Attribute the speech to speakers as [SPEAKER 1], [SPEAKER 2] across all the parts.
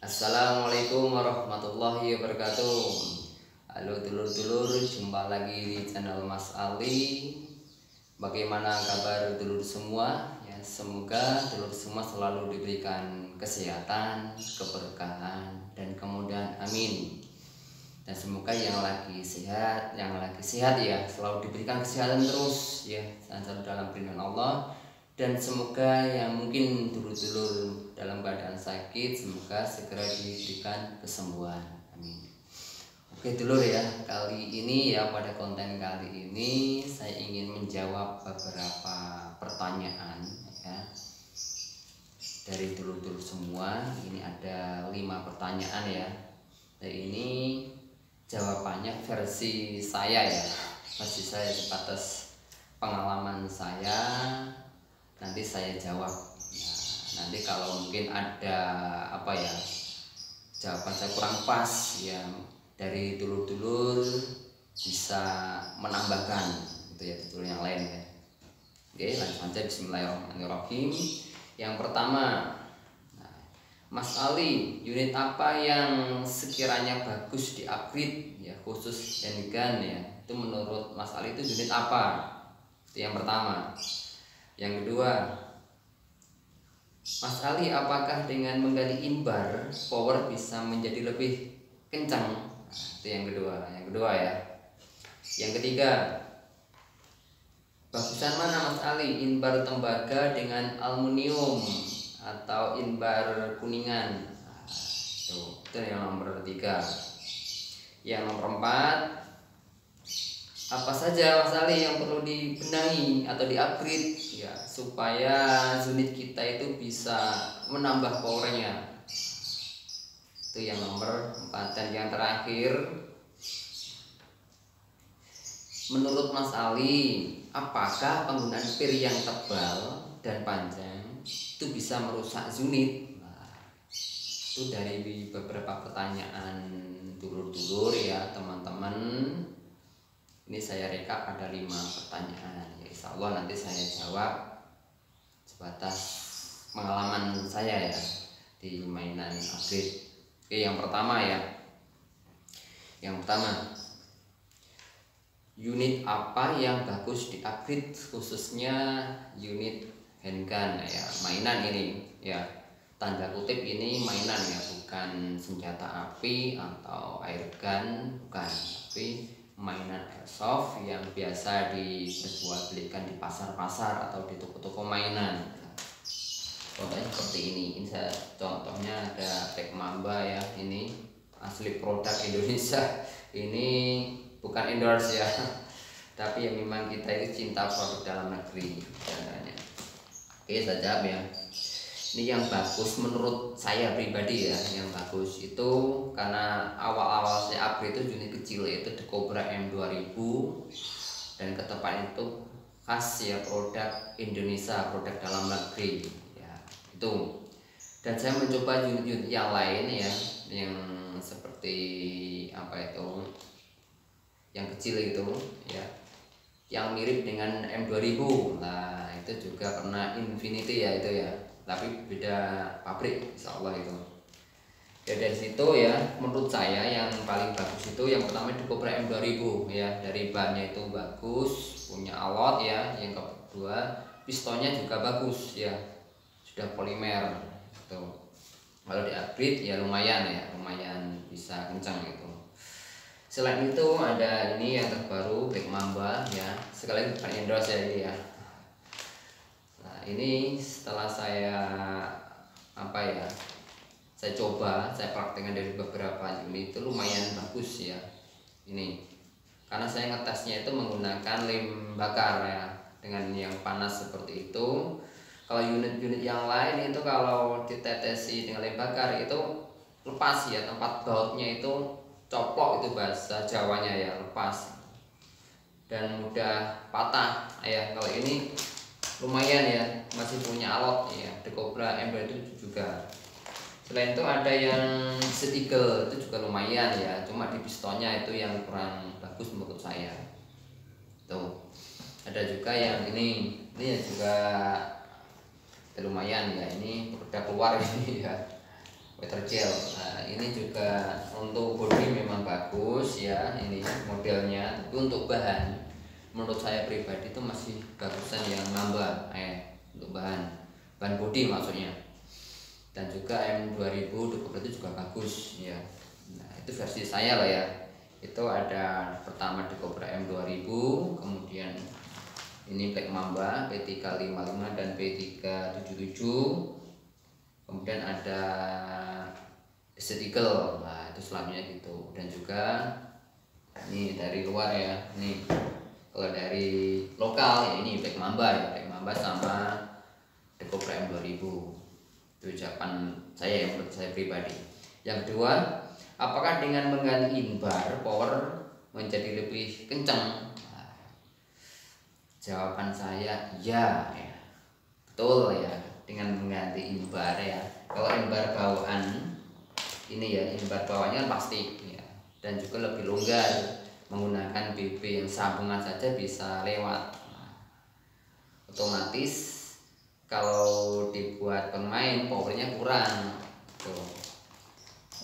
[SPEAKER 1] Assalamualaikum warahmatullahi wabarakatuh. Halo dulur-dulur, jumpa lagi di channel Mas Ali. Bagaimana kabar dulur semua? Ya, semoga dulur semua selalu diberikan kesehatan, keberkahan, dan kemudahan. Amin. Dan semoga yang lagi sehat ya selalu diberikan kesehatan terus ya, selalu dalam perlindungan Allah. Dan semoga yang mungkin dulur-dulur dalam keadaan sakit, semoga segera diberikan kesembuhan. Amin. Oke dulur ya, kali ini ya, pada konten kali ini saya ingin menjawab beberapa pertanyaan ya dari dulur-dulur semua. Ini ada 5 pertanyaan ya. Dan ini jawabannya versi saya ya, versi saya sebatas pengalaman saya. Nanti saya jawab. Nah, nanti kalau mungkin ada jawaban saya kurang pas ya, dari dulur-dulur bisa menambahkan gitu ya, dulur yang lain ya. Oke, langsung saja. Bismillahirrahmanirrahim. Yang pertama, Mas Ali, unit apa yang sekiranya bagus di-upgrade ya, khusus handgun ya? Itu menurut Mas Ali itu unit apa? Itu yang pertama. Yang kedua, Mas Ali, apakah dengan menggali inbar power bisa menjadi lebih kencang? Nah, itu yang kedua. Yang kedua ya. Yang ketiga, bagusan mana Mas Ali, inbar tembaga dengan aluminium atau inbar kuningan? Nah, itu yang nomor 3. Yang nomor 4, apa saja Mas Ali yang perlu dibenahi atau di-upgrade ya, supaya unit kita itu bisa menambah powernya? Itu yang nomor 4. Dan yang terakhir, menurut Mas Ali, apakah penggunaan pir yang tebal dan panjang itu bisa merusak unit? Nah, itu dari beberapa pertanyaan dulur-dulur ya teman-teman. Ini saya rekap ada 5 pertanyaan ya, insya Allah nanti saya jawab sebatas pengalaman saya ya di mainan upgrade. Oke, yang pertama ya. Yang pertama, unit apa yang bagus di-upgrade, khususnya unit handgun ya, mainan ini ya. Tanda kutip ini mainan ya, bukan senjata api atau airgun, bukan, tapi mainan airsoft yang biasa diperjualbelikan di pasar-pasar atau di toko-toko mainan. Contohnya seperti ini. Ini contohnya ada Tech Mamba ya. Ini asli produk Indonesia. Ini bukan endorse ya, tapi yang memang kita itu cinta produk dalam negeri contohnya. Oke, saya jawab ya. Ini yang bagus menurut saya pribadi ya, yang bagus itu karena awal-awal saya upgrade itu unit kecil, yaitu The Cobra M2000, dan ketepatan itu khas ya, produk Indonesia, produk dalam negeri ya, itu. Dan saya mencoba unit-unit yang lain ya, yang seperti apa itu, yang kecil itu ya, yang mirip dengan M2000. Nah, itu juga pernah Infinity ya, itu ya, tapi beda pabrik insya Allah itu ya. Dari situ ya, menurut saya yang paling bagus itu yang pertama itu Cobra M2000 ya, dari bahannya itu bagus, punya alot ya. Yang kedua, pistonnya juga bagus ya, sudah polimer itu. Kalau di upgrade ya lumayan ya, lumayan bisa kencang gitu. Selain itu ada ini yang terbaru Tech Mamba ya, sekali lagi bukan endorse ya ini ya. Ini setelah saya saya coba, saya praktekkan dari beberapa unit, itu lumayan bagus ya ini, karena saya ngetesnya itu menggunakan lem bakar ya, dengan yang panas seperti itu. Kalau unit-unit yang lain itu kalau ditetesi dengan lem bakar itu lepas ya, tempat bautnya itu coplok, itu bahasa Jawanya ya, lepas dan mudah patah ya. Kalau ini lumayan ya, masih punya alot ya, The Cobra M2000 juga. Selain itu ada yang setigel, itu juga lumayan ya, cuma di pistonnya itu yang kurang bagus menurut saya. Tuh, ada juga yang ini juga lumayan ya, ini udah keluar ini ya. water gel. Nah, ini juga untuk body memang bagus ya, ini modelnya. Tapi untuk bahan, menurut saya pribadi itu masih bagusan yang Mamba, untuk bahan body maksudnya. Dan juga M2000 itu juga bagus ya. Nah, itu versi saya lah ya. Itu ada pertama di Cobra M2000, kemudian ini Black Mamba P355 dan P377. Kemudian ada Esthetical, nah itu selanjutnya gitu. Dan juga ini dari luar ya, ini kalau dari lokal ya ini Black Mamba ya, Black Mamba sama Cobra M2000. Itu ucapan saya yang menurut saya pribadi. Yang kedua, apakah dengan mengganti inbar power menjadi lebih kencang? Nah, jawaban saya ya, betul ya, dengan mengganti inbar ya. Kalau inbar bawaan ini ya, inbar bawahnya plastik ya, dan juga lebih longgar, menggunakan BB yang sambungan saja bisa lewat. Nah, otomatis kalau dibuat pemain powernya kurang tuh.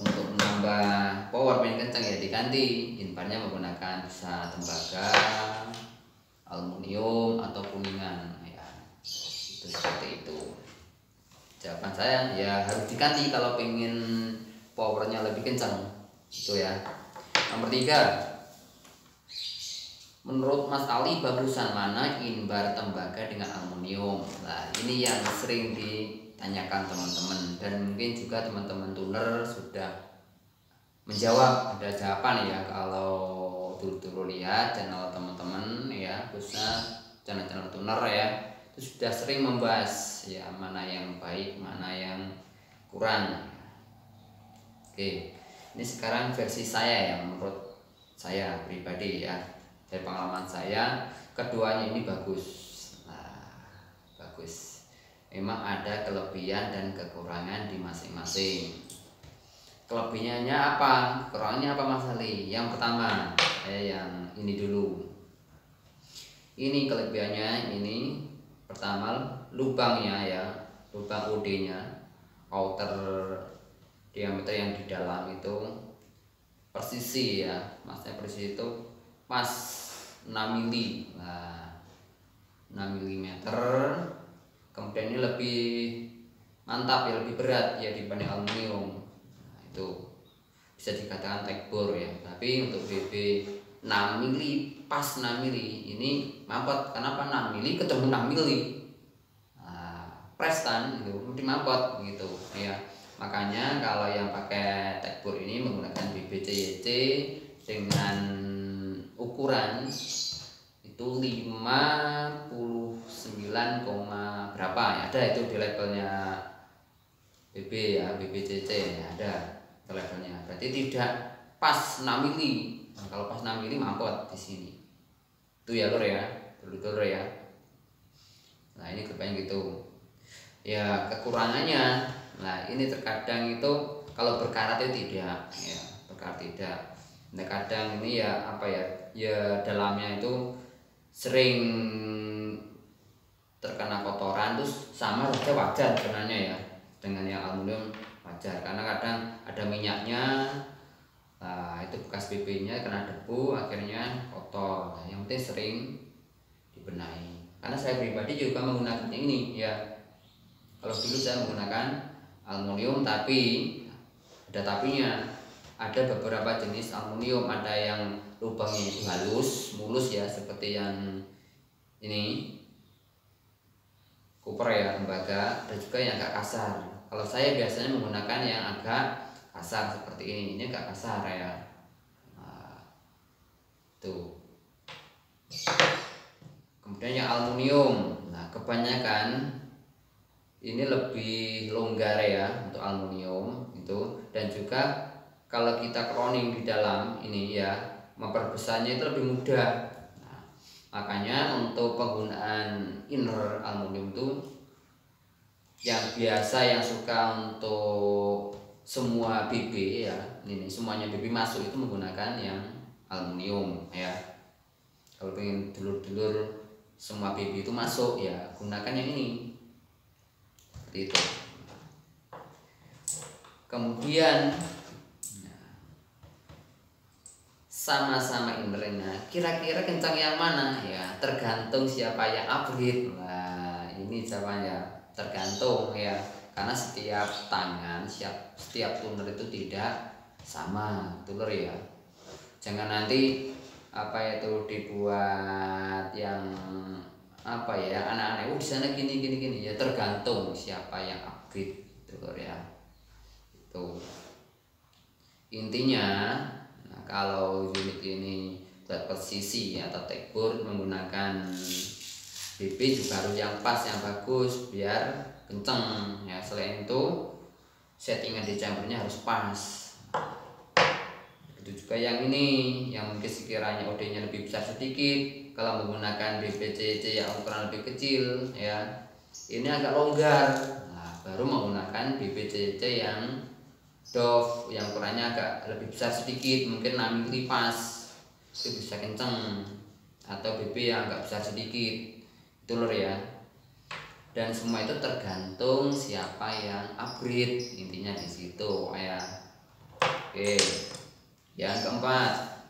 [SPEAKER 1] Untuk menambah power main kencang ya diganti inbarnya menggunakan bisa tembaga, aluminium atau kuningan ya, itu seperti itu. Jawaban saya ya harus diganti kalau pengen powernya lebih kencang itu ya. Nomor 3, menurut Mas Ali bagusan mana inbar tembaga dengan aluminium? Nah ini yang sering ditanyakan teman-teman, dan mungkin juga teman-teman tuner sudah menjawab, ada jawaban ya. Kalau dulu lihat channel teman-teman ya, khususnya channel-channel tuner ya, itu sudah sering membahas ya mana yang baik, mana yang kurang. Oke, ini sekarang versi saya yang menurut saya pribadi ya, dari pengalaman saya, keduanya ini bagus. Nah, bagus. Memang ada kelebihan dan kekurangan di masing-masing. Kelebihannya apa? Kekurangannya apa Mas Ali? Yang pertama, yang ini dulu. Ini kelebihannya ini pertama lubangnya ya, lubang OD-nya, outer diameter yang di dalam itu persisi ya, maksudnya persisi itu pas 6 mili. Nah, 6 mm. Kemudian ini lebih mantap ya, lebih berat ya dibanding aluminium. Nah, itu bisa dikatakan tekbor ya. Tapi untuk BB 6 mili pas 6 mili ini mampet. Kenapa 6 mili ketemu 6 mili? Nah, prestan itu mesti mampet gitu ya. Makanya kalau yang pakai tekbor ini menggunakan BB CYC dengan ukuran itu 59, berapa ya, ada itu di labelnya BB ya, BBCC ya, ada ke labelnya. Berarti tidak pas 6 mili. Nah, kalau pas 6 mili mampet di sini. Itu ya lur ya, dulur ya. Nah, ini kebanyakan gitu. Ya, kekurangannya. Nah, ini terkadang itu kalau berkarat itu tidak ya, berkarat tidak. Nah, kadang ini ya apa ya, ya dalamnya itu sering terkena kotoran, terus sama saja wajar sebenarnya ya dengan yang aluminium, wajar karena kadang ada minyaknya. Nah, itu bekas BB nya kena debu akhirnya kotor. Nah, yang penting sering dibenahi, karena saya pribadi juga menggunakannya ini ya. Kalau dulu saya menggunakan aluminium, tapi ada tapinya. Ada beberapa jenis aluminium, ada yang lubangnya itu halus, mulus ya, seperti yang ini Cooper ya, tembaga, dan juga yang agak kasar. Kalau saya biasanya menggunakan yang agak kasar seperti ini agak kasar ya. Nah, tuh. Kemudian yang aluminium, nah kebanyakan ini lebih longgar ya untuk aluminium itu, dan juga kalau kita crowning di dalam ini ya, memperbesarnya itu lebih mudah. Nah, makanya untuk penggunaan inner aluminium itu yang biasa, yang suka untuk semua BB ya, ini semuanya BB masuk itu menggunakan yang aluminium ya. Kalau pengen dulur-dulur semua BB itu masuk ya, gunakan yang ini. Seperti itu. Kemudian sama-sama innernya, kira-kira kencang yang mana ya, tergantung siapa yang upgrade. Nah ini jawabannya, tergantung ya, karena setiap tangan, setiap tuner itu tidak sama tuner ya. Jangan nanti apa itu dibuat yang apa ya, anak-anak di sana gini ya, tergantung siapa yang upgrade tuner ya. Itu intinya. Nah, kalau unit ini buat posisi atau tekbur menggunakan BB juga harus yang pas, yang bagus biar kenceng ya. Selain itu settingan di chambernya harus pas. Begitu juga yang ini, yang mungkin sekiranya OD nya lebih besar sedikit, kalau menggunakan BBCC yang ukuran lebih kecil ya, ini agak longgar. Nah, baru menggunakan BBCC yang Dove yang ukurannya agak lebih besar sedikit, mungkin 6 mili pas, itu bisa kenceng. Atau BB yang agak besar sedikit, itu lur ya. Dan semua itu tergantung siapa yang upgrade, intinya di situ ya. Oke, yang keempat,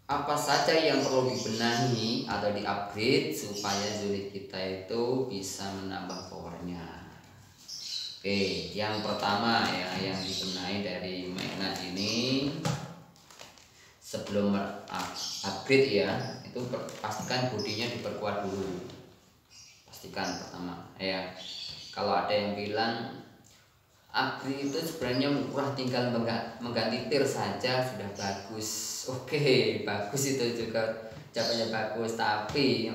[SPEAKER 1] apa saja yang perlu dibenahi atau di-upgrade supaya unit kita itu bisa menambah powernya. Oke, yang pertama ya, yang dibenahi dari magnet ini sebelum upgrade ya, itu pastikan bodinya diperkuat dulu. Pastikan pertama ya. Kalau ada yang bilang upgrade itu sebenarnya murah, tinggal mengganti tir saja sudah bagus. Oke, bagus itu juga jawabannya bagus, tapi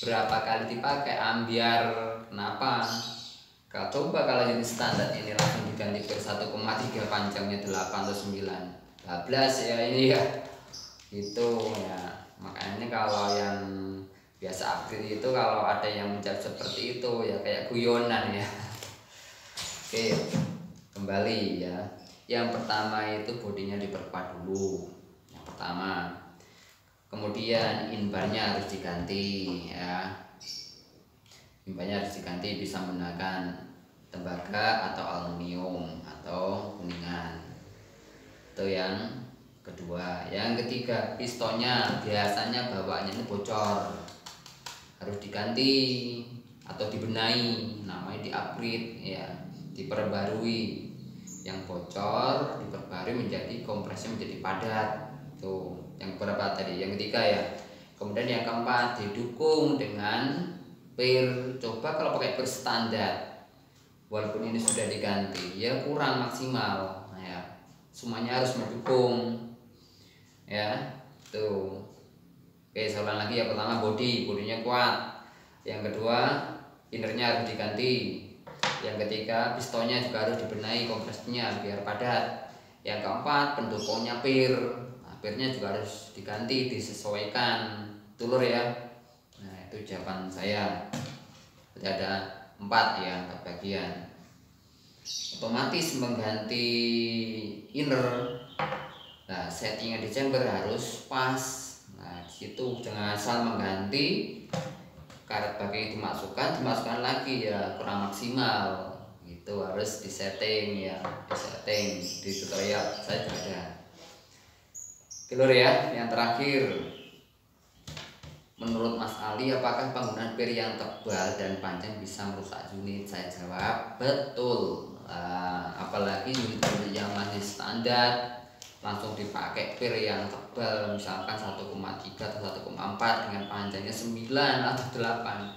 [SPEAKER 1] berapa kali dipakai ambiar, kenapa? Kalau coba kalau unit standar ini langsung diganti per 1,3 panjangnya 8 atau 9 12 ya ini ya, itu ya. Makanya kalau yang biasa upgrade itu kalau ada yang menjawab seperti itu ya kayak guyonan ya. Oke, kembali ya. Yang pertama itu bodinya diperkuat dulu, yang pertama. Kemudian inbarnya harus diganti ya. Inbarnya harus diganti, bisa menggunakan tembaga atau aluminium atau kuningan. Itu yang kedua. Yang ketiga, pistonnya biasanya bawaannya ini bocor, harus diganti atau dibenahi, namanya di-upgrade ya, diperbarui. Yang bocor diperbarui menjadi kompresnya menjadi padat. Tuh, yang berapa tadi? Yang ketiga ya. Kemudian yang keempat, didukung dengan per. Coba kalau pakai per standar, walaupun ini sudah diganti ya kurang maksimal ya, semuanya harus mendukung ya. Tuh. Oke, saya ulang lagi ya. Pertama bodinya kuat, yang kedua innernya harus diganti, yang ketiga pistonnya juga harus dibenahi kompresnya biar padat, yang keempat pendukungnya per. Nah, pernya juga harus diganti, disesuaikan tulur ya. Nah itu jawaban saya. Jadi ada 4 ya, 4 bagian. Otomatis mengganti inner, nah settingan di chamber harus pas. Nah disitu jangan asal mengganti, karet bagian dimasukkan lagi ya kurang maksimal. Itu harus disetting ya, disetting di tutorial saya juga ada. Kelur ya, yang terakhir. Menurut Mas Ali, apakah penggunaan per yang tebal dan panjang bisa merusak unit? Saya jawab betul. Apalagi unit yang masih standar langsung dipakai per yang tebal, misalkan 1,3 atau 1,4 dengan panjangnya 9 atau 8,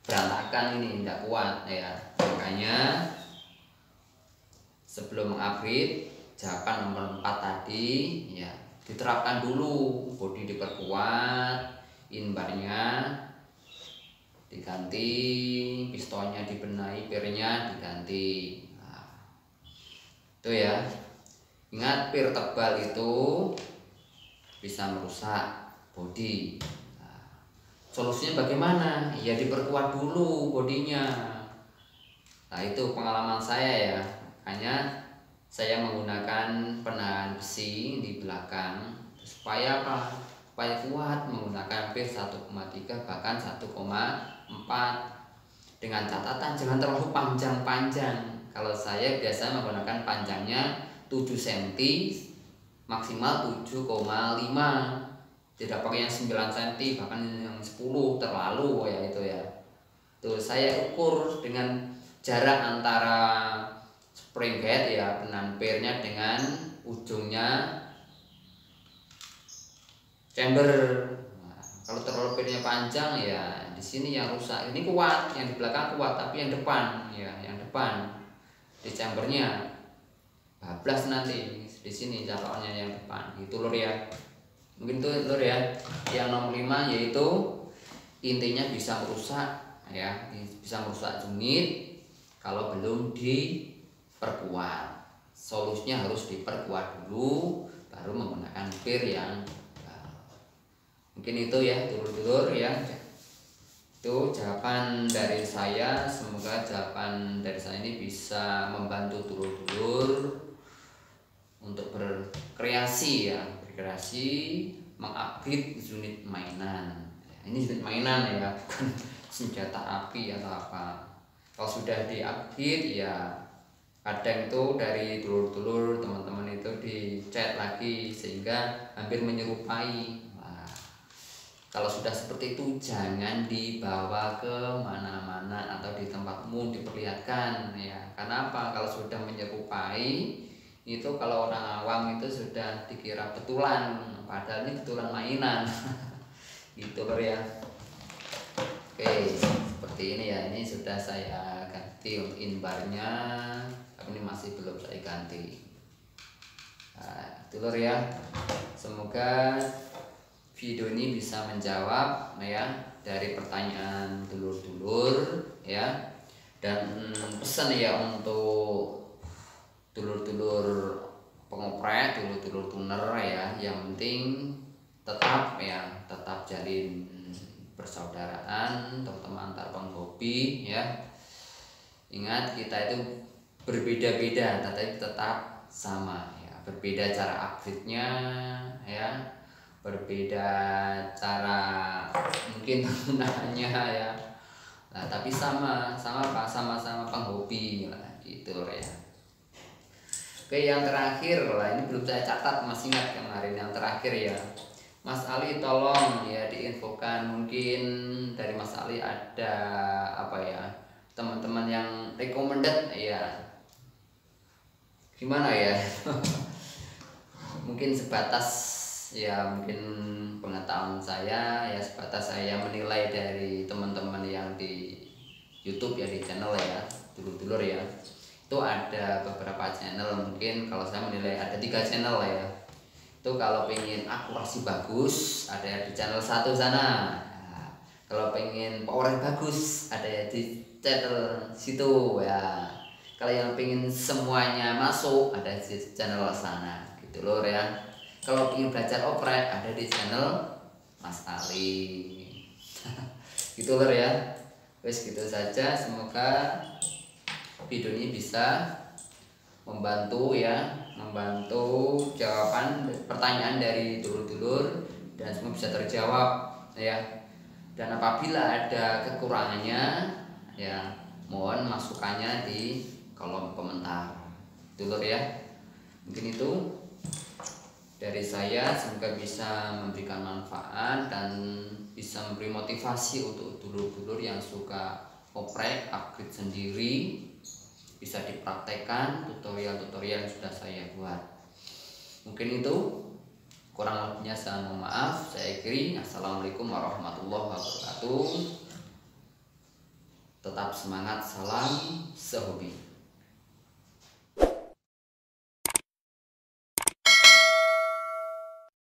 [SPEAKER 1] berantakan ini, tidak kuat ya. Makanya sebelum upgrade, jawaban nomor 4 tadi ya, diterapkan dulu, bodi diperkuat, inbarnya diganti, pistonnya dibenahi, pernya diganti. Nah, itu ya. Ingat, per tebal itu bisa merusak bodi. Nah, solusinya bagaimana? Ya diperkuat dulu bodinya. Nah itu pengalaman saya ya. Hanya saya menggunakan penahan besi di belakang supaya apa? Supaya kuat, menggunakan per 1,3 bahkan 1,4, dengan catatan jangan terlalu panjang-panjang. Kalau saya biasa menggunakan panjangnya 7 cm, maksimal 7,5. Tidak pakai yang 9 cm, bahkan yang 10 terlalu ya itu ya. Tuh saya ukur dengan jarak antara spring head ya, benang pirnya dengan ujungnya chamber. Nah, kalau terlalu pirnya panjang ya di sini yang rusak. Ini kuat, yang di belakang kuat, tapi yang depan ya, yang depan di chambernya bablas nanti di sini calonnya yang depan. Gitu lur ya. Mungkin itu lur ya. Yang nomor 5 yaitu intinya bisa merusak ya, bisa merusak unit kalau belum diperkuat. Solusinya harus diperkuat dulu baru menggunakan pir yang baru. Mungkin itu ya dulur-dulur ya. Itu jawaban dari saya. Semoga jawaban dari saya ini bisa membantu dulur-dulur untuk berkreasi ya, berkreasi mengupgrade unit mainan. Ini unit mainan ya, bukan senjata api atau apa. Kalau sudah di-upgrade ya kadang itu dari dulur-dulur teman-teman itu di chat lagi sehingga hampir menyerupai. Wah, kalau sudah seperti itu jangan dibawa ke mana-mana atau di tempat umum diperlihatkan ya. Karena apa? Kalau sudah menyerupai itu, kalau orang awam itu sudah dikira betulan, padahal ini betulan mainan. Gitu lor ya. Oke, seperti ini ya. Ini sudah saya ganti untuk inbarnya, tapi ini masih belum saya ganti. Nah, itu lor ya. Semoga video ini bisa menjawab ya dari pertanyaan dulur-dulur ya. Dan pesan ya untuk dulur-dulur pengoprek, dulur-dulur tuner ya, yang penting tetap ya, tetap jalin persaudaraan terutama antar penghobi ya. Ingat kita itu berbeda-beda tetapi tetap sama ya, berbeda cara upgrade-nya ya, berbeda cara mungkin penggunaannya ya. Nah, tapi sama-sama penghobi lah gitu ya. Oke, yang terakhir lah, ini belum saya catat, masih ingat kemarin yang terakhir ya. Mas Ali tolong ya diinfokan, mungkin dari Mas Ali ada apa ya, teman-teman yang recommended ya, gimana ya. Mungkin sebatas ya, mungkin pengetahuan saya ya, sebatas saya menilai dari teman-teman yang di YouTube ya, di channel ya, dulur-dulur ya. Itu ada beberapa channel, mungkin kalau saya menilai ada 3 channel ya. Itu kalau pengen akurasi bagus ada di channel 1 sana. Nah, kalau pengen power bagus ada di channel situ ya. Kalau yang pengen semuanya masuk ada di channel sana gitu loh ya. Kalau pengen belajar oprek ada di channel Mas Ali. Gitu loh ya. Wes gitu saja, semoga video ini bisa membantu ya, membantu jawaban pertanyaan dari dulur-dulur dan semua bisa terjawab ya. Dan apabila ada kekurangannya ya, mohon masukannya di kolom komentar dulur ya. Mungkin itu dari saya, semoga bisa memberikan manfaat dan bisa memberi motivasi untuk dulur-dulur yang suka oprek, upgrade sendiri, bisa dipraktekkan tutorial-tutorial yang sudah saya buat. Mungkin itu, kurang lebihnya saya mohon maaf. Saya akhiri. Assalamualaikum warahmatullahi wabarakatuh. Tetap semangat, salam sehobi.